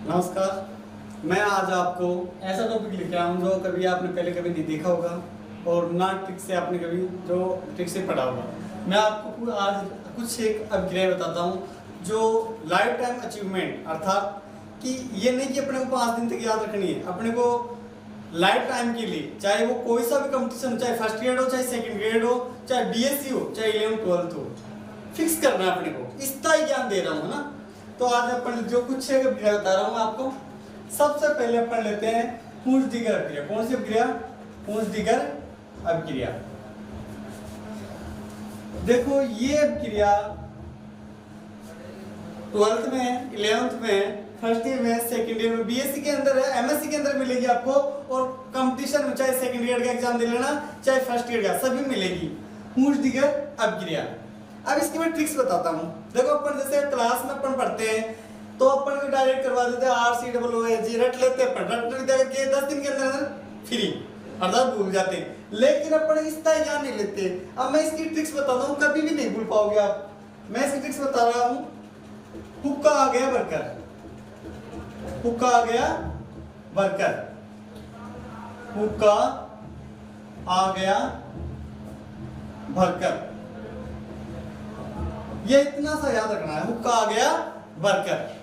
नमस्कार। मैं आज आपको ऐसा टॉपिक लेके आया हूँ जो कभी आपने पहले कभी नहीं देखा होगा और ना ट्रिक से आपने कभी जो ट्रिक से पढ़ा होगा। मैं आपको आज कुछ एक अभिक्रिया बताता हूँ जो लाइफ टाइम अचीवमेंट, अर्थात कि ये नहीं कि अपने को 5 दिन तक याद रखनी है, अपने को लाइफ टाइम के लिए, चाहे वो कोई सा भी कंपटीशन हो, चाहे फर्स्ट ग्रेड हो, चाहे सेकंड ग्रेड हो, चाहे बीएससी हो, चाहे 11th 12th हो, फिक्स करना है अपने को। इतना ही ज्ञान दे रहा हूँ ना। तो आज अपन जो कुछ अभिक्रिया बता रहा हूँ आपको। सबसे पहले अपन लेते हैं पूंछ दिगर अभिक्रिया। कौन सी अभिक्रिया? पूंछ दिगर अभिक्रिया। देखो ये अभिक्रिया 12th में, 11th में, फर्स्ट ईयर में, सेकंड ईयर में, बीएससी के अंदर है, एमएससी के अंदर मिलेगी आपको, और कंपटीशन में चाहे सेकंड ईयर का एग्जाम दे लेना, चाहे फर्स्ट ईयर का, सभी मिलेगी पूंछ दिगर अभिक्रिया। अब इसकी मैं ट्रिक्स बताता हूँ। देखो अपन जैसे क्लास में अपन पढ़ते हैं तो अपन को डायरेक्ट करवा देते हैं RCOOG, रट लेते हैं, रट करके 10 दिन के अंदर फ्री, अर्थात भूल जाते हैं। लेकिन अपन इसका ज्ञान नहीं लेते। अब मैं इसकी ट्रिक्स बताता हूँ, कभी भी नहीं भूल पाओगे आप। मैं इसकी ट्रिक्स बता रहा हूँ। हुक्का आ गया वर्कर, हुक्का आ गया वर्कर, हुक्का आ गया वर्कर, ये इतना सा याद रखना है। हुक्का आ गया वर्कर।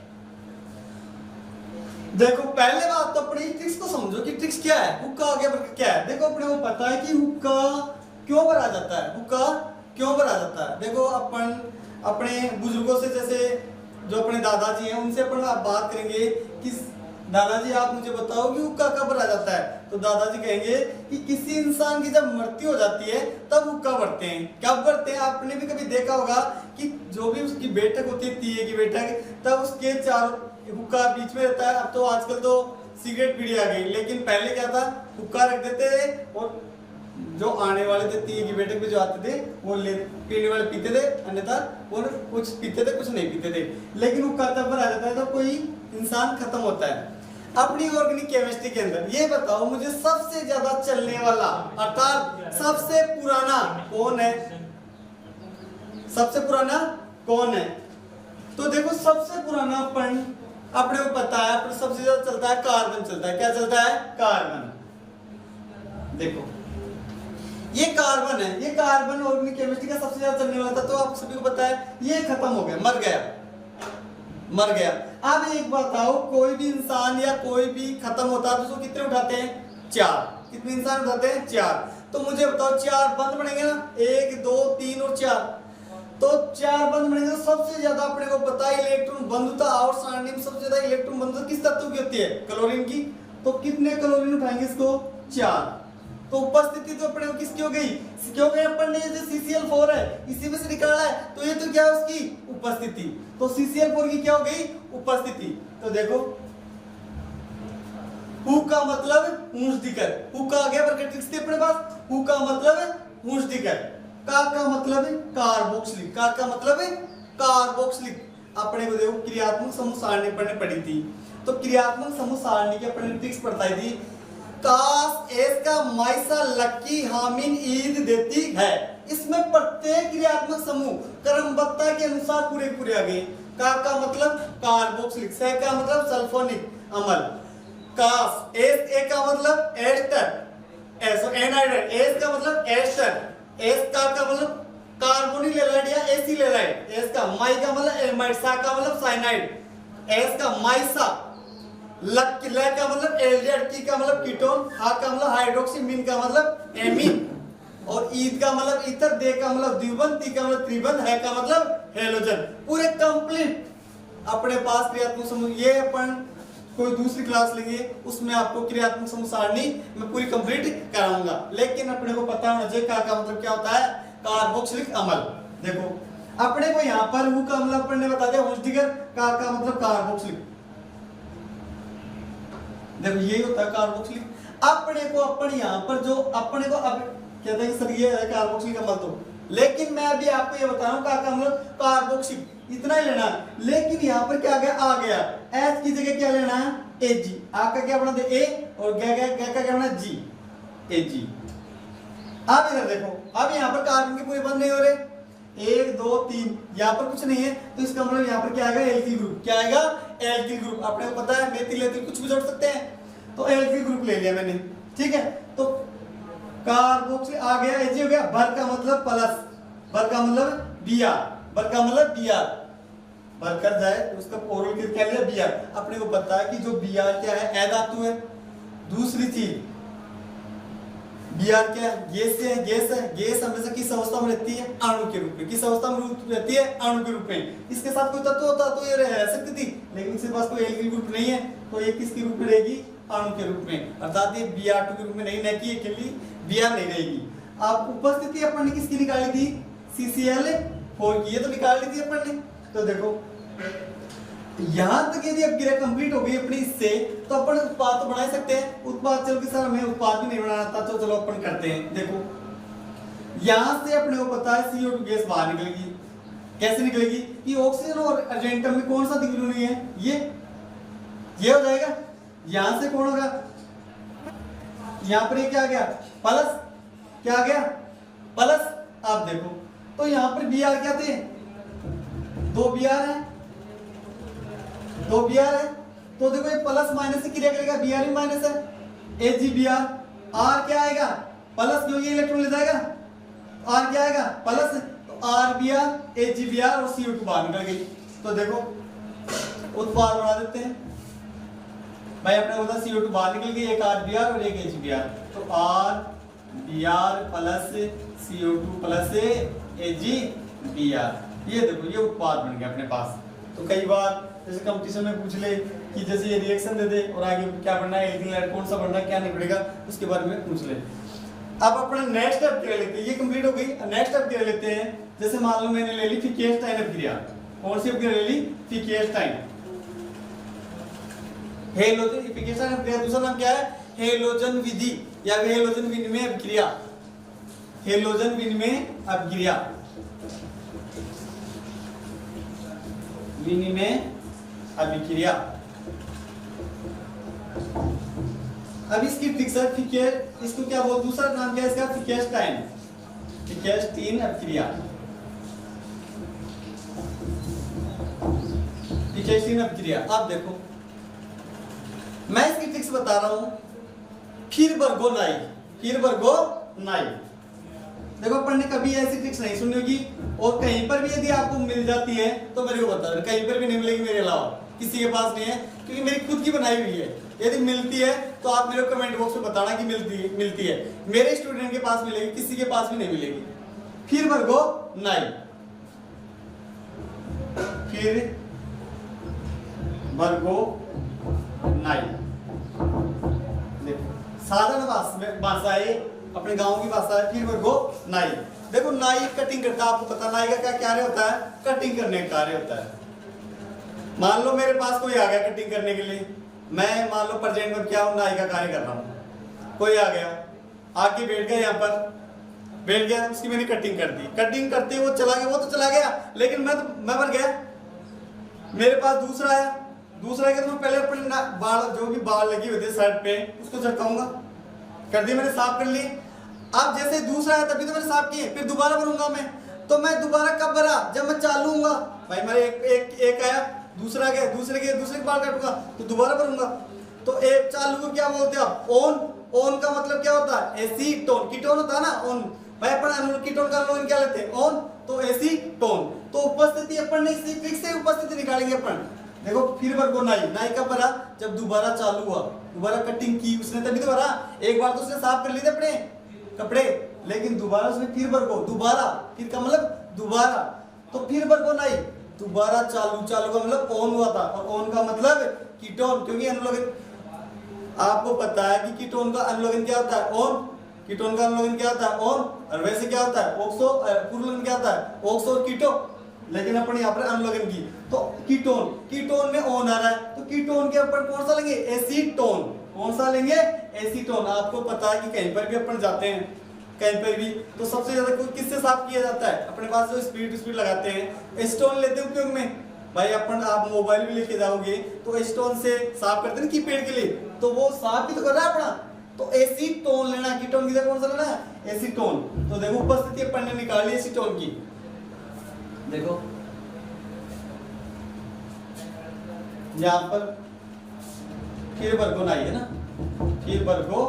देखो पहले बात तो अपनी ट्रिक्स को समझो कि ट्रिक्स क्या है, हुक्का आ गया वर्कर क्या है। देखो अपने को पता है कि हुक्का क्यों भरा जाता है, हुक्का क्यों भरा जाता है। देखो अपन अपने बुजुर्गों से, जैसे जो अपने दादाजी हैं, उनसे अपन बात करेंगे कि दादाजी आप मुझे बताओ कि हुक्का कब भरा जाता है। तो दादाजी कहेंगे कि किसी इंसान की जब मृत्यु हो जाती है तब हुक्का भरते हैं। कब भरते हैं? आपने भी कभी देखा होगा कि जो भी उसकी बैठक होती है, तीये की बैठक, तब उसके चारों हुक्का बीच में रहता है। अब तो आजकल तो सिगरेट पीढ़ी आ गई, लेकिन पहले क्या था, हुक्का रख देते थे और जो आने वाले थे तीये की बैठक में जो आते थे वो पीने वाले पीते थे, अन्यथा वो कुछ पीते थे, कुछ नहीं पीते थे। लेकिन हुक्का तब भरा जाता है तो कोई इंसान खत्म होता है। अपनी ऑर्गेनिक केमिस्ट्री के अंदर ये बताओ मुझे सबसे ज्यादा चलने वाला, अर्थात सबसे पुराना कौन है? सबसे पुराना कौन है? तो देखो सबसे पुराना अपन अपने को पता है, अपने सबसे ज्यादा चलता है कार्बन चलता है। क्या चलता है? कार्बन। देखो ये कार्बन है, ये कार्बन ऑर्गेनिक केमिस्ट्री का सबसे ज्यादा चलने वाला था। तो आप सभी को पता है ये खत्म हो गया, मर गया, मर गया। अब एक बताओ, कोई भी इंसान या कोई भी खत्म होता है तो उसको कितने उठाते हैं? 4। कितने इंसान उठाते हैं? 4। तो मुझे बताओ 4 बंद बनेंगे ना, 1 2 3 और 4, तो 4 बंद बनेंगे। तो सबसे ज्यादा अपने को पता है इलेक्ट्रॉन बंधुता और सारणी में सबसे ज्यादा इलेक्ट्रॉन बंधुता किस तत्व की होती है? क्लोरीन की। तो कितने क्लोरीन उठाएंगे इसको? 4। तो उपस्थिति तो अपने को किसकी हो गई? क्योंकि अपन ने ये जो CCl4 है इसी में से निकाला है, तो ये तो क्या है उसकी उपस्थिति। तो CCl4 की क्या हो गई? उपस्थिति। तो देखो हु का मतलब पूंछ दिगर, हु का आ गया वर्कर ट्रिक्स थी अपने पास। हु का मतलब पूंछ दिगर, का मतलब कार्बोक्सिलिक, का मतलब कार्बोक्सिलिक। अपने को देखो क्रियात्मक समूह सारणी पढ़ने पड़ी थी, तो क्रियात्मक समूह सारणी की अपने ट्रिक्स पढ़ताई थी। कास एस का माइसा लक्की हामिन ईद देती है। इसमें प्रत्येक क्रियात्मक समूह क्रमबद्धता के अनुसार पूरे पूरे आ गए। का मतलब कार्बोक्सिलिक, से का मतलब सल्फोनिक अम्ल, कास एस ए का मतलब एस्टर, एनाइड, एस का मतलब एस्टर, एस का मतलब कार्बोनिल एलाइड या एसिल एलाइड, एस का माई का मतलब एमाइड, सा का मतलब साइनाइड, एस का माइसा, लक का मतलब एल्डिहाइड, की का मतलब कीटोन, हा का मतलब हाइड्रोक्सी, मीन का मतलब एमीन, और ईद का मतलब ईथर, दे का मतलब द्विबंध, ती का मतलब त्रिबंध, है का मतलब हेलोजन। पूरे कंप्लीट अपने पास क्रियात्मक समूह। ये अपन कोई दूसरी क्लास लेंगे उसमें आपको क्रियात्मक समूह सारणी मैं पूरी कंप्लीट कराऊंगा। लेकिन अपने को पता होना चाहिए का मतलब क्या होता है? कार्बोक्सिलिक अम्ल। देखो अपने को यहाँ पर हु का अम्ल अपन ने बता दिया, पूंछ दिगर, का मतलब कार्बोक्सिलिक। देखो यही होता है कार्बोक्सिलिक। अपने को अपन यहाँ पर जो अपने को अब कहते हैं सर ये है कार्बोक्सिलिक अम्ल, तो लेकिन मैं अभी आपको ये बता रहा हूँ का मतलब कार्बोक्सिलिक, इतना ही लेना है। लेकिन यहाँ पर क्या आ गया? एच की जगह क्या लेना है? Ag। आ का क्या बना दे? ए, और ग का क्या बना? G, Ag। अब इधर देखो, अब यहाँ पर कार्बन के पूरे बंद नहीं हो रहे, 1 2 3, यहाँ पर कुछ नहीं है तो इसका मतलब यहाँ पर क्या आएगा, एल्किल ग्रुप। क्या आएगा, एल्किल ग्रुप। आपने को पता है मेथिल एथिल कुछ भी जोड़ सकते हैं, तो एल्किल ग्रुप ले लिया मैंने, ठीक है। तो कार्बोक्सिल आ गया, Ag हो गया। बर का मतलब प्लस, बर का मतलब Br, बर का मतलब Br, बर कर जाए तो उसका ओरल क्या लिया, Br। अपने को पता है कि जो Br क्या है, ए धातु है। दूसरी चीज Br क्या है, गैस है, गैस है। गैस हमेशा किस अवस्था में रहती है, अणु के रूप में। किस अवस्था में रहती है, अणु के रूप में। इसके साथ कोई तत्व होता तो ये रह सकती थी, लेकिन इसके पास कोई एल्किल ग्रुप नहीं है, तो ये किसके रूप में रहेगी, अणु के रूप में। अर्थात ये Br2 के रूप में नहीं, न कि अकेली Br नहीं रहेगी। अब उपस्थिति अपन ने किसकी निकाली थी, CCl4 की, ये तो निकाल ली थी अपन ने। तो देखो यहां तक यदि अपक्रिया कंप्लीट हो गई अपनी इससे, तो अपन उत्पाद तो बना सकते हैं। उत्पाद चलो कि सर हमें उत्पाद भी नहीं बनाना था, तो चलो अपन करते हैं। देखो यहां से अपने को पता है CO2 गैस बाहर निकलेगी। कैसे निकलेगी, कि ऑक्सीजन और अर्जेंटम में कौन सा दिक्कत नहीं है, ये हो जाएगा। यहां से कौन होगा, यहां पर ये क्या आ गया, प्लस, क्या आ गया, प्लस। आप देखो तो यहां पर Br क्या थे, 2 Br है, 2 Br है। तो देखो ये प्लस माइनस से क्रिया करेगा, Br भी माइनस है, AgBr। R क्या आएगा, प्लस, क्योंकि इलेक्ट्रॉन ले जाएगा। R क्या आएगा, प्लस, तो RBr, AgBr और CO2 बाहर निकल गई। तो देखो उत्पाद बना देते हैं भाई। अपने बोला CO2 बाहर निकल गई, एक RBr और एक AgBr, तो RBr plus CO2 plus AgBr। ये देखो ये उत्पाद बन गया अपने पास। तो कई बार जैसे कंपटीशन में पूछ ले कि जैसे ये रिएक्शन दे दे और आगे क्या बनना है, एल्किल कौन सा बनना है, क्या नहीं पड़ेगा, उसके बारे में पूछ ले। अब अपना नेक्स्ट स्टेप क्या लेते हैं, ये कंप्लीट हो गई। नेक्स्ट स्टेप क्या लेते हैं, जैसे मान लो मैंने ले ली फिकेस्टाइन अपक्रिया। कौन सी अपक्रिया ले ली, फिकेस्टाइन, हेलोजन फिकेस्टाइन अपक्रिया। दूसरा नाम क्या है, हेलोजन विधि या हेलोजन विनिमय अपक्रिया, हेलोजन विनिमय अपक्रिया, विनिमय अभिक्रिया। अब इसकी फिक्सर फिकेट, इसको क्या बोल, दूसरा नाम क्या है इसका, फिकेस्टाइन, फिकेस्टीन अपक्रिया, फिकेस्टीन अपक्रिया। अब देखो मैं इसकी ट्रिक्स बता रहा हूं, फिर वर्गो नाई, फिर वर्गो नाई। देखो अपन ने कभी ऐसी ट्रिक्स नहीं सुनी होगी, और कहीं पर भी यदि आपको मिल जाती है तो मेरे को बता दो। कहीं पर भी नहीं मिलेगी मेरे अलावा, किसी के पास नहीं है, क्योंकि मेरी खुद की बनाई हुई है। यदि मिलती है तो आप मेरे को कमेंट बॉक्स में बताना कि मिलती है। मेरे स्टूडेंट के पास मिलेगी, किसी के पास भी नहीं मिलेगी। फिर वर्गो नाई, फिर वर्गो नाई। देखो साधारण भाषा है, अपने गांव की भाषा है, फिर वर्गो नाई। देखो नाई कटिंग करता है, आपको पता नाई का क्या कार्य होता है, कटिंग करने का कार्य होता है। मान लो मेरे पास कोई आ गया कटिंग करने के लिए, मैं मान लो प्रेजेंट में क्या हूं, नाई का कार्य कर रहा हूं। कोई आ गया, आके बैठ गया, यहाँ पर बैठ गया, उसकी मैंने कटिंग कर दी। कटिंग करते वो चला गया, वो तो चला गया, लेकिन मैं बन गया। मेरे पास दूसरा आया, दूसरा क्या, तो मैं पहले अपने बाल, जो भी बाल लगी हुई थे शर्ट पे, उसको झटकाऊंगा। कर दिया मैंने, साफ कर लिए। अब जैसे दूसरा आया तभी तो मैंने साफ किए, फिर दोबारा भरूंगा मैं। तो मैं दोबारा कब भरा, जब मैं चालू हूंगा। भाई मेरे एक आया, दूसरा गया, दूसरे के बाल काटूंगा तो दोबारा भरूंगा। तो एक चालू को क्या बोलते हैं आप, ऑन। ऑन का मतलब क्या होता है, एसीटोन, कीटोन होता है ना, ऑन। भाई अपन कीटोन का लोन क्या लेते हैं, ऑन, तो एसीटोन। तो उपस्थिति अपन ने इसी ट्रिक से उपस्थिति निकालेंगे अपन। देखो फिर वर्गो नाई, नाई कब भरा, जब दोबारा चालू हुआ, दोबारा कटिंग की उसने तभी तो भरा। एक बार तो उसने साफ कर लिए थे अपने कपड़े, लेकिन दोबारा उसने फिर वर्गो, दोबारा, फिर का मतलब दोबारा, तो फिर वर्गो नाई, दोबारा चालू, चालू का मतलब ऑन हुआ था, और ऑन का मतलब कीटोन, क्योंकि अनुलोगन आपको पता है कि कीटोन का अनुलोगन क्या होता है, ऑन। कीटोन का अनुलोगन क्या होता है, ऑन। और वैसे क्या होता है, ऑक्सो, पूर्वलोगन क्या होता है, ऑक्सो और कीटो। लेकिन अपन यहाँ पर अनुलोगन की, तो कीटोन, कीटोन में ऑन आ रहा है, तो कीटोन के ऊपर कौन सा लेंगे, एसीटोन। कौन सा लेंगे, एसीटोन। आपको पता है कि कहीं पर भी अपन जाते हैं, कहीं पर भी, तो सबसे ज्यादा किससे साफ किया जाता है, अपने पास जो स्पीड लगाते हैं, एसीटोन लेते हैं उपयोग में। भाई अपन आप मोबाइल भी लेके जाओगे तो एसीटोन से साफ करते हैं कीपैड के लिए, तो वो साफ भी तो कर रहा है अपना। तो एसीटोन लेना, कीटोन की जगह कौन सा लेना है, एसीटोन। तो देखो उपस्थिति अपन ने निकाली एसीटोन की, देखो यहां पर फिर वर्गो नाई है ना, फिर वर्गो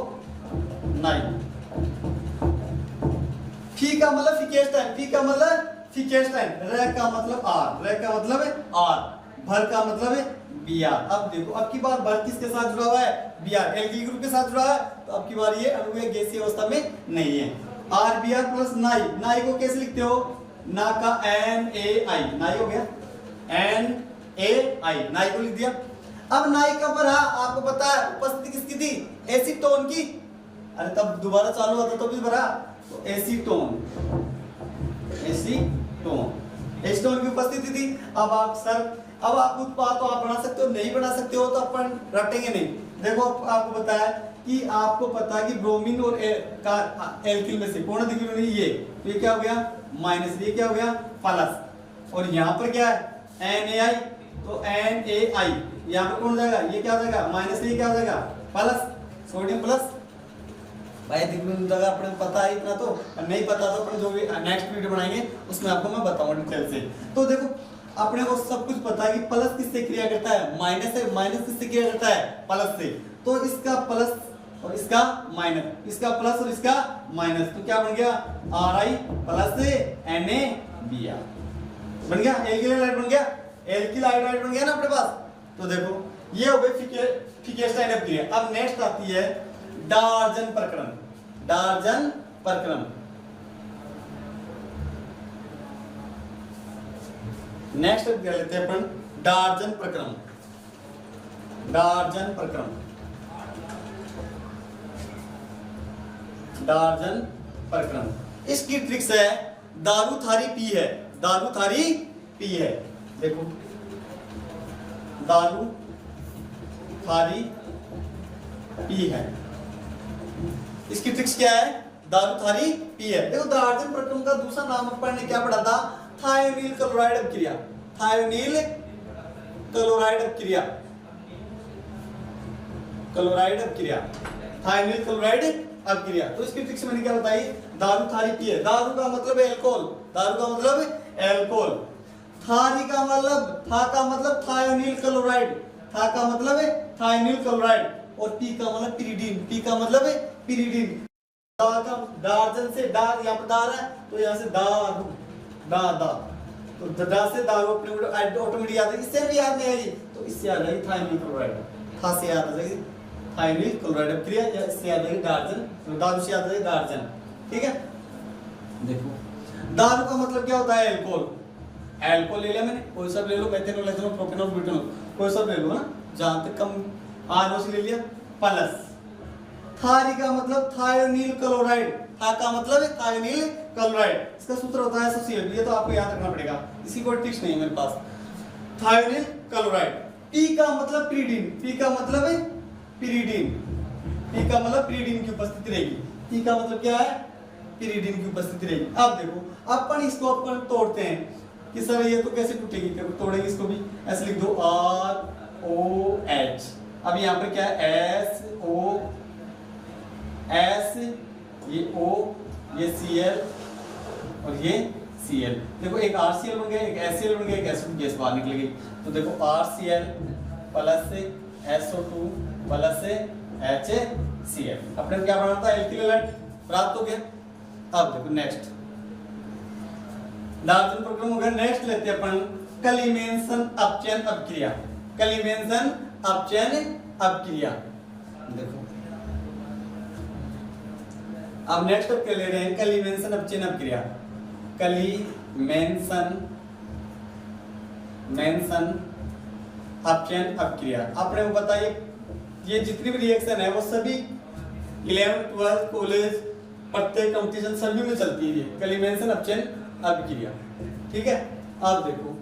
नाई। फी का मतलब फिकेस्टाइन, फी का मतलब फिकेस्टाइन, र का मतलब आर, र का मतलब है आर, भर का मतलब है बी आर। अब देखो अब की बार भर किसके साथ जुड़ा हुआ है, बी आर, एल्किल ग्रुप के साथ जुड़ा है, तो अब की बार ये अणुवीय गैसीय अवस्था में नहीं है। आर बी आर प्लस नाई, नाई को कैसे लिखते हो, ना का एन ए आई, नाई हो गया एन ए आई, नाई को लिख दिया। अब नाई का भरा आपको पता है उपस्थिति किसकी थी, एसीटोन की, अरे तब दोबारा चालू होता तो भी भरा, तो एसीटोन, एसीटोन, एसीटोन की उपस्थिति थी। अब आप सर, अब आप उत्पाद तो आप बना सकते हो, नहीं बना सकते हो तो अपन रटेंगे नहीं। देखो आपको बताया कि आपको पता है कि ब्रोमीन और एल्किल में से कौन अधिक नहीं, ये तो ये क्या हो गया माइनस, ये क्या हो गया प्लस, और यहाँ पर क्या है एन ए आई, तो एन ए आई यहाँ पर कौन जाएगा, ये क्या हो जाएगा माइनस, ये क्या हो जाएगा प्लस, सोडियम प्लस। भाई जगह अपने पता है इतना, तो नहीं पता तो अपन जो भी नेक्स्ट वीडियो बनाएंगे उसमें आपको मैं बताऊंगा डिटेल से। तो देखो अपने को सब कुछ पता है कि प्लस किससे क्रिया करता है, माइनस से, माइनस किससे क्रिया करता है प्लस से, तो इसका प्लस और इसका माइनस, इसका प्लस और इसका माइनस, तो क्या बन गया R I plus N A B R बन गया, एल्किल हाइड्राइड बन गया, एल्किल हाइड्राइड बन गया ना अपने पास। तो देखो ये हो गई फिकेस्टाइन अपक्रिया। अब नेक्स्ट आती है डार्जन प्रकरण, डार्जन प्रकरण। नेक्स्ट कर लेते हैं अपन डार्जन प्रकरण, डार्जन प्रकरण, डार्जन प्रकरण। इसकी ट्रिक्स है दारू थारी पी है, दारू थारी पी है, देखो दारू थारी पी है, इसकी ट्रिक्स क्या है, दारू थारी पी है। देखो डार्जन प्रकरण का दूसरा नाम अपन ने क्या पढ़ा था, थायोनील क्लोराइड अपक्रिया, थायोनील क्लोराइड अपक्रिया, क्लोराइड अपक्रिया, थायोनील क्लोराइड अपक्रिया। तो इसकी ट्रिक्स मैंने क्या बताई, दारू थारी पी है, दारू का मतलब है एल्कोहल, दारू का मतलब एल्कोहल, थारी का मतलब, था का मतलब थायोनील क्लोराइड, था का मतलब है थायोनील क्लोराइड, और पी का मतलब पिरिडीन, पी का मतलब है पिरिडीन। डार्जन से डार, यहाँ पर दार है तो यहाँ से दारू, दा दा, तो दा से दारू अपने ऑटोमेटिक याद है, इससे भी याद नहीं आएगी तो इससे याद आएगी थायोनील क्लोराइड, था से याद आ जाएगी थायोनील क्लोराइड अपक्रिया, या इससे याद आएगी डार्जन, तो दारू से याद आ जाएगी डार्जन। ठीक है, देखो दारू का मतलब क्या होता है एल्कोहल, एल्कोहल ले लिया मैंने, कोई सब ले लो, मेथेनॉल, एथेनॉल, प्रोपेनॉल, ब्यूटेनॉल, कोई सब ले लो ना, जहां तक कम आर से ले लिया प्लस। थारी का मतलब थायोनील क्लोराइड, था का मतलब है थायोनील क्लोराइड, इसका सूत्र होता है एसोसिएट, ये तो आपको याद रखना पड़ेगा, इसी कोई ट्रिक्स नहीं है मेरे पास। थायोनील क्लोराइड, पी का मतलब पिरिडीन, पी का मतलब है पिरिडीन, पी का मतलब पिरिडीन की उपस्थिति रहेगी, पी का मतलब क्या है पिरिडीन की उपस्थिति रहेगी। अब देखो अपन इसको अपन तोड़ते हैं कि सर ये तो कैसे टूटेगी, तोड़ेंगे इसको भी, ऐसे लिख दो आर ओ एच, अब यहाँ पर क्या है एस ओ एस, ये O, ये Cl और ये Cl, देखो एक RCl बन गया, एक HCl बन गया, एक एसिड गैस बाहर निकल गई, तो देखो RCl प्लस से SO2 प्लस से HCl, अपने क्या बनाना था एल्किल हैलाइड प्राप्त हो गया। अब देखो नेक्स्ट डार्जन प्रकरण हो गया। नेक्स्ट लेते हैं अपन कलिमेंसन अपचयन अपक्रिया, कलिमेंसन अपचयन अपक्रिया। देखो अब नेक्स्ट अब क्या ले रहे हैं, कलिमेंसन अपचयन अपक्रिया, कलिमेंसन मेंसन अपचयन अपक्रिया। आपने को बताइए ये जितनी भी रिएक्शन है वो सभी 11th 12th कॉलेज प्रत्येक कंपटीशन सभी में चलती है कलिमेंसन अपचयन अपक्रिया। ठीक है, अब देखो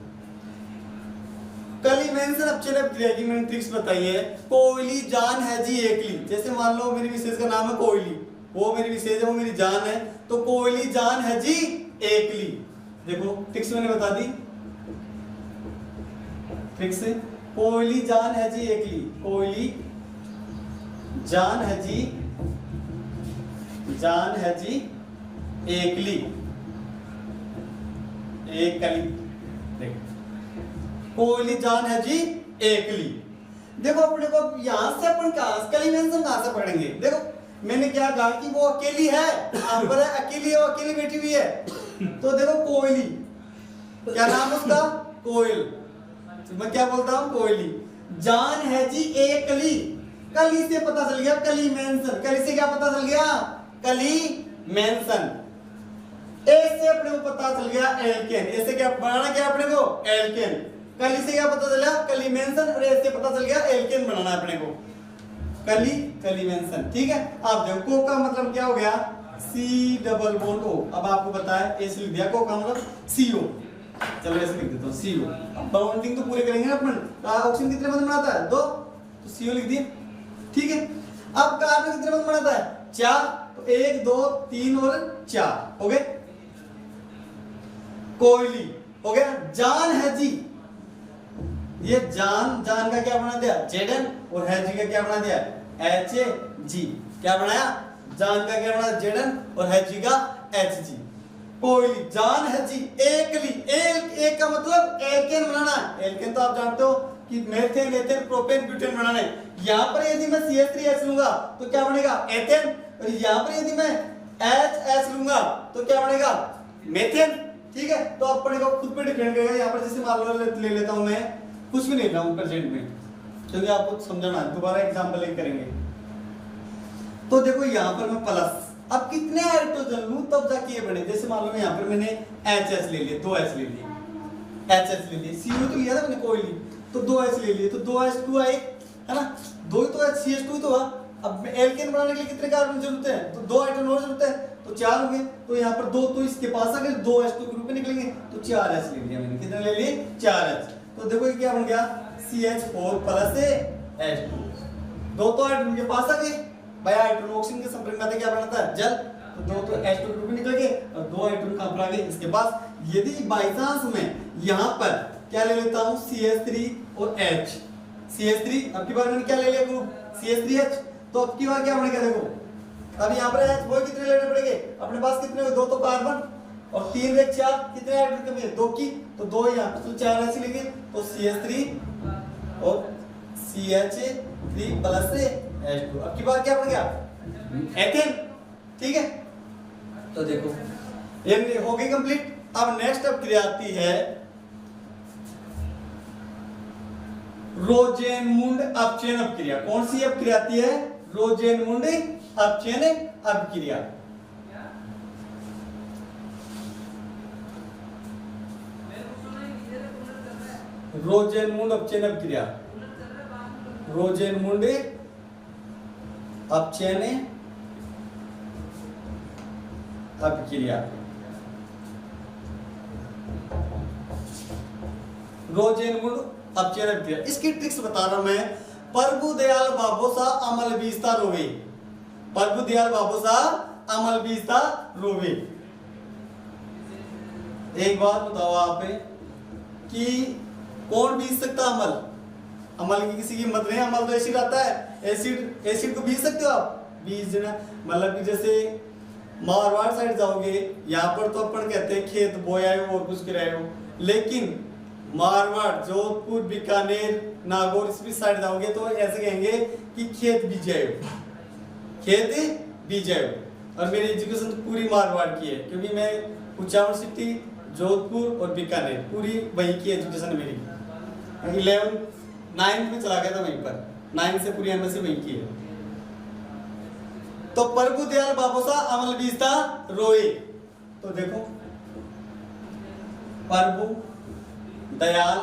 कलिमेंसन अपचयन अपक्रिया की मैंने ट्रिक्स बताई है। कोयली जान है जी एकली, जैसे मान लो मेरी विशेष का नाम है कोयली, वो मेरी विशेष है, वो मेरी जान है, तो कोयली जान है जी एकली। देखो ट्रिक्स मैंने बता दी, ट्रिक्स कोयली जान है जी एकली, कोयली जान है जी, जान है जी एकली, एकली। देखो कोयली जान है जी एकली। देखो अपने को यहां से अपन कली मेंशन कहां से पढ़ेंगे। देखो मैंने क्या कहा कि वो अकेली है, पर अकेली है, वो अकेली बैठी हुई है। तो देखो कोयली, क्या नाम उसका, कोयल, तो मैं क्या बोलता हूं, कोयली। जान है जी एकली, कली से पता चल गया कली मेंशन, कली से क्या पता चल गया, कली मेंशन। ए से अपने को पता चल गया एल्केन, ऐसे क्या बनाना, क्या अपने को एल्केन। कली से क्या पता चला, कली मेंशन, और ए से पता चल गया एल्केन बनाना है अपने को, कली, कली मेंशन। ठीक है, आप देखो को का मतलब क्या हो गया, सी डबल बॉन्ड ओ। अब आपको पता है ए से लिख दिया, को का मतलब सीओ, चलो ऐसे लिख देता हूं सीओ। अब बाउंडिंग तो पूरे करेंगे ना अपन। ऑक्सीजन कितने बंद बनाता है, 2, तो सीओ लिख दिए। ठीक है, अब कार्बन कितने बंद बनाता है, 4, तो 1 2 3 और 4 हो गए। कोयली हो गया। जान है जी, ये जान, जान का क्या बना दिया, जेडन, और है जी का क्या बना दिया, एच जी। क्या बनाया, जान का क्या बना, जेडन, और है जी का एच जी। कोयली जान है जी एकली, एक का मतलब एल्केन बनाना। एल्केन तो आप जानते हो कि मेथेन, एथेन, प्रोपेन, ब्यूटेन बनाना है। यहां पर यदि मैं CH3H लूंगा तो क्या बनेगा, एथेन, और यहां पर यदि मैं HH लूंगा तो क्या बनेगा, मेथेन। ठीक है, तो अपने को खुद पे डिपेंड करेगा। यहाँ पर जैसे मान लो ले लेता हूं मैं, कुछ भी नहीं रहा हूं प्रेजेंट में, क्योंकि आपको समझना है, दोबारा एग्जांपल लेके करेंगे। तो देखो यहाँ पर मैं प्लस, अब कितने हाइड्रोजन लूं तब जाके ये बने। जैसे मान लो यहाँ पर मैंने HH ले लिया, 2H ले लिए, HH ले लिए, CO तो लिया था मैंने कोयली, तो 2H ले लिए, तो 2H2 आए, है ना, 2 ही तो है, CH2 तो है। अब एल्केन बनाने के लिए कितने कार्बन जरूरत है, तो 2 हाइड्रोजन और जरूरत है, तो 4 हो गए। तो यहाँ पर 2 तो इसके पास आ गए, 2H2 के रूप में निकलेंगे, तो 4H ले लिया मैंने। कितने ले लिए, 4H। तो देखो ये क्या बन गया, CH4 प्लस H2। 2 तो हाइड्रोजन के पास आ गए भाई, हाइड्रोजन ऑक्सीजन के संपर्क में क्या बनाता है, जल, तो 2 तो H2 के रूप में निकल गए, और 2 हाइड्रोजन कहां पर आ गए, इसके पास। यदि बाय चांस में यहाँ पर क्या ले लेता हूँ, CH3 और H, CH3, अब की बार मैंने क्या ले लिया ग्रुप, CH3H, तो अब की बार क्या बनेगा, देखो अब यहाँ पर H वो कितने लेने पड़ेंगे, अपने पास कितने हुए, 2 तो कार्बन, और 3 × 4 कितने हाइड्रोजन कमी है, 2 की, तो 2 यहाँ पर, तो 4H लेंगे, तो CH3 और CH3 प्लस H2। अब की बार क्या बन गया, एथेन। ठीक है, तो देखो ये हो गई कंप्लीट। अब नेक्स्ट अब क्रिया आती है रोजेनमुंड अपचयन अपक्रिया। कौन सी अपक्रिया आती है, रोजेनमुंड अपचयन अपक्रिया। रोजेनमुंड अपचयन अपक्रिया, रोजेनमुंड अपचयन अपक्रिया, रोजेनमुंड अपचयन अपक्रिया। इसकी ट्रिक्स बता रहा हूं मैं। प्रभुदयाल बाबोसा अमल बीजता रोवे, प्रभुदयाल बाबोसा अमल बीजता रोवे। एक बात बताओ आप कि कौन बीज सकता अमल, अमल की किसी की हिम्मत नहीं। अमल तो एसिड आता है, एसिड, एसिड को बीज सकते हो आप, बीज ना, मतलब कि जैसे मारवाड़ साइड जाओगे, यहाँ पर तो अपन कहते हैं खेत बोया हो और कुछ कराए हो, लेकिन मारवाड़, जोधपुर, बीकानेर, नागौर इस भी साइड जाओगे तो ऐसे कहेंगे कि खेत बीजाए हो, खेत बीजाए हो। और मेरी एजुकेशन तो पूरी मारवाड़ की है, क्योंकि मैं उच्चावण सिटी, जोधपुर और बीकानेर पूरी वहीं की एजुकेशन है मेरी। 11 9th में चला गया था वहीं पर, 9th से पूरी एमएससी वहीं की है। तो प्रभुदयाल बाबोसा अमल बीजता रोए, तो देखो प्रभु दयाल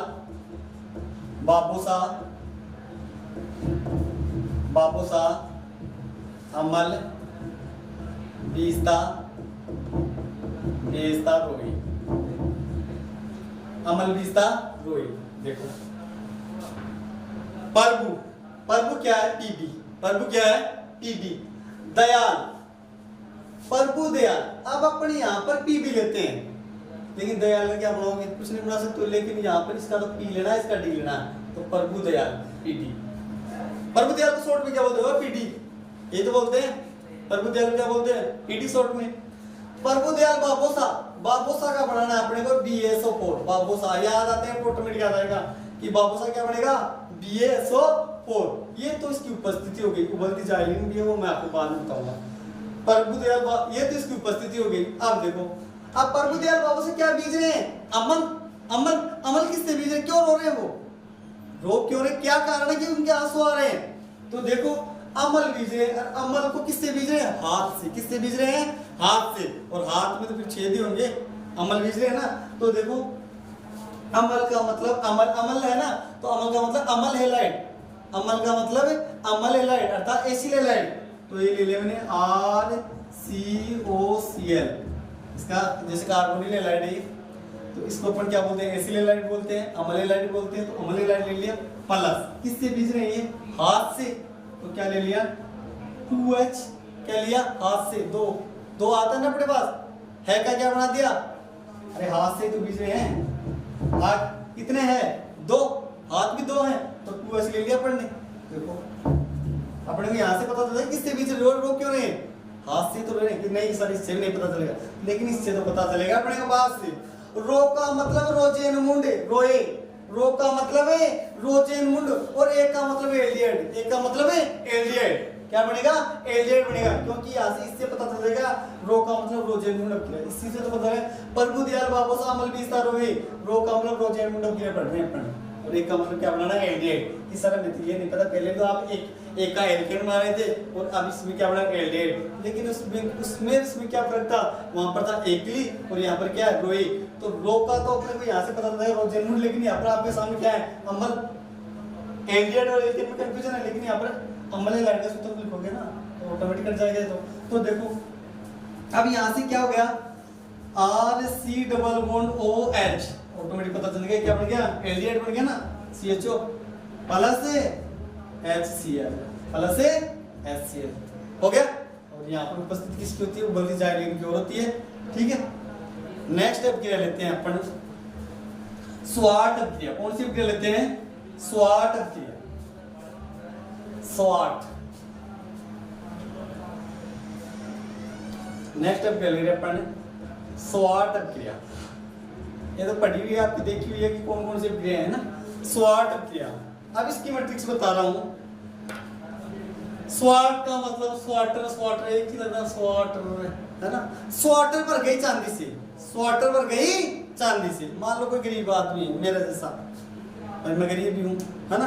बाबोसा, बाबोसा अमल बीजता बेजता रोए, अमल बीजता रोए। देखो प्रभु, प्रभु क्या है, पीबी, प्रभु क्या है, पीबी। दयाल, प्रभु दयाल, अब अपने यहाँ पर पीबी लेते हैं, लेकिन दयाल में क्या बनाओगे, कुछ नहीं बना सकते, लेकिन यहाँ पर इसका तो पी लेना है, इसका डी लेना है, तो प्रभु दयाल पीडी। प्रभु दयाल को शॉर्ट में क्या बोलते हो, पीडी, ये तो बोलते हैं। प्रभु दयाल क्या बोलते हैं, पीडी शॉर्ट में। प्रभुदयाल बाबोसा, बाबोसा का बनाना है अपने को BaSO4, बाबोसा याद आते हैं ऑटोमेटिक याद आएगा कि बाबोसा क्या बनेगा BaSO4। ये तो इसकी उपस्थिति हो गई, उबलती जाइलिन भी है वो मैं आपको बाद में बताऊंगा। प्रभुदयाल ये तो इसकी उपस्थिति हो गई। अब देखो अब प्रभुदयाल बाबू से क्या बीज रहे हैं, अमल अमल अमल किससे बीज रहे, क्यों रो रहे हैं वो, रो क्यों रहे, क्या कारण है कि उनके आंसू आ रहे हैं। तो देखो अमल बीज रहे हैं, अमल को किससे बीज रहे हैं, हाथ से। किससे बीज रहे हैं, हाथ से, और हाथ में तो फिर छेद ही होंगे, अमल बीज रहे हैं ना। तो देखो अमल का मतलब अमल अमल है ना, तो अमल का मतलब अमल हैलाइड, अमल का मतलब अमल हैलाइड अर्थात एसिल हैलाइड। तो ये ले लिया मैंने RCOCl, इसका जैसे कार्बोनिल हैलाइड है, तो इसको अपन क्या बोलते हैं, एसिल हैलाइड बोलते हैं, अमल हैलाइड बोलते हैं। तो अमल हैलाइड ले लिया, प्लस किससे बीज रहे हैं, हाथ से। तो क्या ले लिया 2H, क्या लिया हाथ से, दो आता है ना अपने पास, है का क्या बना दिया, अरे हाथ से तो बीज रहे हैं, हाथ कितने हैं, 2, हाथ भी 2 हैं, तो 2H ले लिया अपन ने। देखो अपने को यहाँ से पता चलता है किससे बीच रो क्यों रहे, हाथ से तो रहे कि नहीं, सर इससे भी नहीं पता चलेगा, लेकिन इससे तो पता चलेगा अपने को बात से। रो का मतलब रोजेन मुंड, रोए, रो का मतलब है रोजेन मुंड, और ए का मतलब है एल्डिहाइड, ए का मतलब है एल्डिहाइड, क्या बनेगा एल्डिहाइड बनेगा, क्योंकि यहाँ से इससे पता चलेगा रो का मतलब रोजेन मुंड अब इसी से तो पता है। प्रभुदयाल बाबू सा अमल बीस्ता रोए, रो का मतलब रोजेन मुंड अब पढ़ रहे हैं अपन, और एक का मतलब क्या बनाना है एल्डिहाइड। इस तरह में ये नहीं पता, पहले तो आप एक का एल्केन बना रहे थे और अब इसमें क्या बना एल्डिहाइड, लेकिन उसमें क्या फर्क था, वहां पर था एकली और यहाँ पर क्या है रोई। तो रो का तो अपने को यहाँ से पता चलता है रोजेन, लेकिन यहाँ पर आपके सामने क्या है अमल, एल्डिहाइड और एल्केन में कंफ्यूजन है, लेकिन यहाँ पर अमल हैलाइड का सूत्र लिखोगे ना तो ऑटोमेटिक कट जाएगा। तो देखो अब यहाँ से क्या हो गया RC double bond OH, automatic पता चल गया क्या बन गया एल्डिहाइड बन गया ना, CHO plus HCl plus HCl हो गया। और यहाँ पर उपस्थिति किसकी होती है, उबलती जाइलिन की ओर होती है, ठीक है। नेक्स्ट स्टेप क्या लेते हैं अपन, स्वाट अभिक्रिया। कौन सी अभिक्रिया लेते हैं, स्वाट अभिक्रिया, स्वाट। नेक्स्ट स्टेप क्या ले रहे हैं अपन, स्वाट अभिक्रिया। ये तो पढ़ी हुई है आपकी, देखी हुई है कि कौन कौन सी अभिक्रिया है ना, स्वाट अभिक्रिया। अब इसकी मैट्रिक्स बता रहा हूं। स्वाट का मतलब स्वाटर, स्वाटर एक ही लगता है, स्वाटर है ना, स्वाटर पर गई चांदी से, स्वाटर पर गई चांदी से। मान लो कोई गरीब आदमी मेरे जैसा, और मैं गरीब भी हूं, है ना।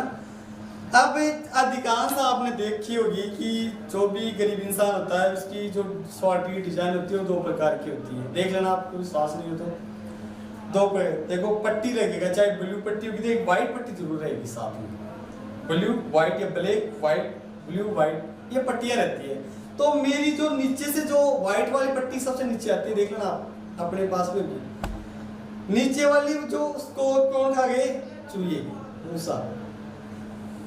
अब अधिकांश आपने देखी होगी कि जो भी गरीब इंसान होता है उसकी जो स्वाटर की डिजाइन होती है वो 2 प्रकार की होती है, देख लेना, आपको विश्वास नहीं हो तो 2 पे देखो पट्टी लगेगा, चाहे ब्लू पट्टी होगी तो एक व्हाइट पट्टी जरूर रहेगी साथ में, ब्लू व्हाइट या ब्लैक व्हाइट ब्लू व्हाइट, ये पट्टियां रहती है। तो मेरी जो नीचे से जो व्हाइट वाली पट्टी सबसे नीचे आती है, देख लेना आप अपने पास में भी, नीचे वाली जो उसको कौन खा गए, चूहे मूसा,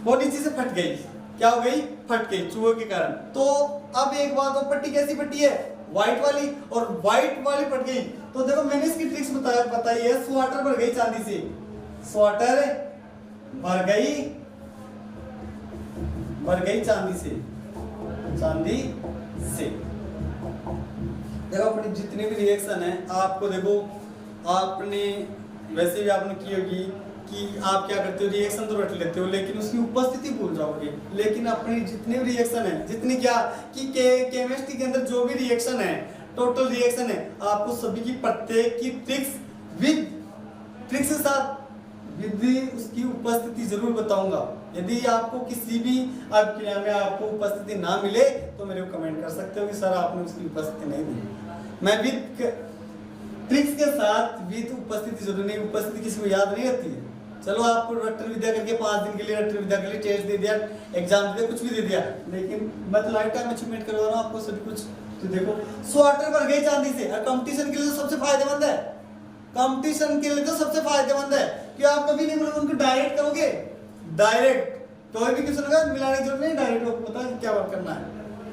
वो नीचे से फट गई, क्या हो गई, फट गई चूहे के कारण। तो अब एक बात, वो पट्टी कैसी पट्टी है, व्हाइट वाली, और व्हाइट वाली फट गई। तो देखो मैंने इसकी ट्रिक्स बताई है, स्वाटर भर गई चांदी से, स्वाटर भर गई चांदी से, चांदी से। देखो अपनी जितने भी रिएक्शन है आपको, देखो आपने वैसे भी आपने की होगी कि आप क्या करते हो, रिएक्शन तो रट लेते हो लेकिन उसकी उपस्थिति भूल जाओगे। लेकिन अपनी जितने भी रिएक्शन है, जितनी क्या कि केमिस्ट्री के अंदर जो भी रिएक्शन है, टोटल रिएक्शन है, आपको सभी की प्रत्येक की ट्रिक्स के साथ विद उसकी उपस्थिति जरूर बताऊंगा। यदि आपको किसी भी अभिक्रिया में आपको उपस्थिति ना मिले तो मेरे को कमेंट कर सकते हो कि सर आपने उसकी उपस्थिति नहीं दी। मैं विद ट्रिक्स के साथ विद उपस्थिति जरूर, नहीं उपस्थिति किसी को याद नहीं रहती है। चलो आपको रट्टर विद्या करके 5 दिन के लिए रट्टर विद्या के लिए टेस्ट दे दिया, एग्जाम दे दिया, कुछ भी दे दिया, लेकिन मैं तो लाइफ टाइम अचीवमेंट करवा रहा हूँ आपको सभी कुछ। तो देखो स्वाटर भर गई चांदी से, और कंपटीशन के लिए तो सबसे फायदेमंद है, कंपटीशन के लिए तो सबसे फायदेमंद है कि आप कभी नहीं बोलोगे उनको डायरेक्ट करोगे, डायरेक्ट कोई भी क्वेश्चन होगा मिलाने की जरूरत नहीं, डायरेक्ट आपको पता है क्या वर्क करना है।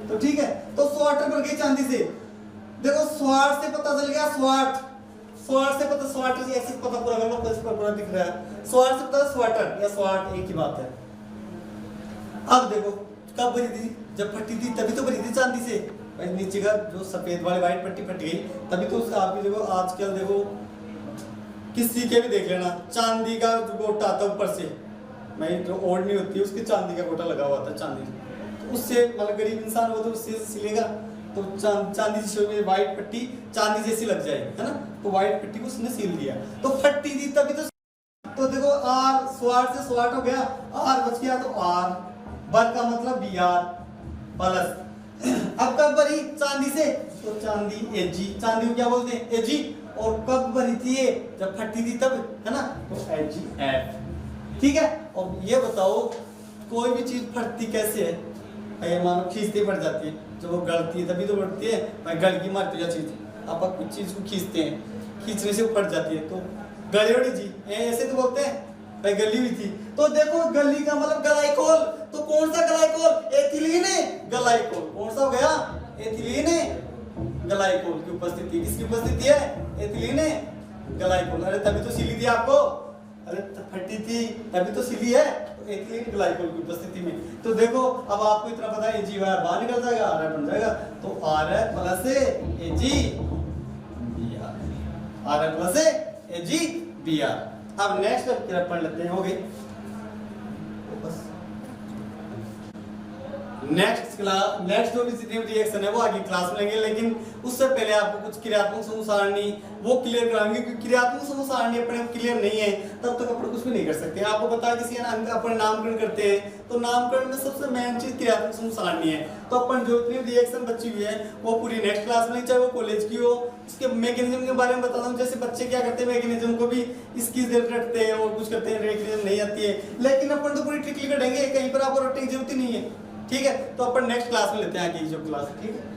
तो ठीक है, तो स्वाटर भर गई चांदी से। देखो स्वाट से पता चल गया, स्वाट से पता, स्वाटर ऐसे पता पूरा कर लो, इस पर पूरा दिख रहा है, स्वाट से पता स्वाटर या स्वाट एक ही बात है। अब देखो कब भरी थी, जब फटी थी तभी तो भरी थी चांदी से, भाई नीचे का जो सफेद वाली व्हाइट पट्टी फट गई, तभी तो उसका आपकी देखो आजकल देखो किसी के भी देख लेना चांदी का जो गोटा आता है ऊपर से, भाई जो ओढ़नी होती है उसकी चांदी का गोटा लगा हुआ था चांदी, तो उससे मतलब गरीब इंसान वो तो उससे सिलेगा, तो चांदी जैसी व्हाइट पट्टी चांदी जैसी लग जाएगी, है ना। तो व्हाइट पट्टी को उसने सील दिया तो फट्टी थी तभी तो देखो आर स्वाट से स्वाट हो गया, आर बच गया तो आर, बर का मतलब बी आर प्लस, अब कब भरी चांदी से तो चांदी एजी, चांदी को क्या बोलते हैं एजी, और कब भरी थी ये जब फटी थी तब, है ना, तो एजी एफ। ठीक है, और ये बताओ कोई भी चीज फटती कैसे है, ये मानो खींचती पड़ जाती है, जब वो गलती है तभी तो बढ़ती है, भाई गल की मारती है चीज, आप कुछ चीज को खींचते हैं, खींचने से वो फट जाती है, तो गले उड़ी जी ऐसे तो बोलते हैं, भाई गली हुई थी। तो देखो गली का मतलब ग्लाइकोल, तो कौन सा ग्लाइकोल, एथिलीन ग्लाइकोल, कौन सा हो गया एथिलीन ग्लाइकोल की उपस्थिति, किसकी उपस्थिति है एथिलीन ग्लाइकोल। अरे तभी तो सिली थी आपको, अरे फटी थी तभी तो सिली है, तो एथिलीन ग्लाइकोल की उपस्थिति में। तो देखो अब आपको इतना पता है एजी बाहर बाहर निकल जाएगा, आर बन जाएगा, तो आर है plus AG B R, R है प्लस एजी बी आर। अब नेक्स्ट पढ़ लेते हैं, हो गई बस। नेक्स्ट जो भी रिएक्शन है वो आगे क्लास में लेंगे, लेकिन उससे पहले आपको कुछ क्रियात्मक समूह सारणी वो क्लियर कराएंगे, क्योंकि क्रियात्मक समूह सारणी अपने क्लियर नहीं है तब तक अपन कुछ भी नहीं कर सकते। आपको पता है किसी अपन नामकरण करते हैं तो नामकरण में सबसे मेन चीज क्रियात्मक समूह सारणी है, तो अपन जो इतनी रिएक्शन बची हुई है वो पूरी नेक्स्ट क्लास में, चाहे वो कॉलेज की हो, उसके मैकेनिज्म के बारे में बताता हूँ। जैसे बच्चे क्या करते हैं मैकेनिज्म को भी इसकी रटते हैं और कुछ करते हैं, मैकेनिज्म नहीं आती है, लेकिन अपन तो पूरी ट्रिक लिखेंगे, कहीं पर आपको रटने की जरूरत ही नहीं है। ठीक है, तो अपन नेक्स्ट क्लास में लेते हैं आगे जो क्लास, ठीक है।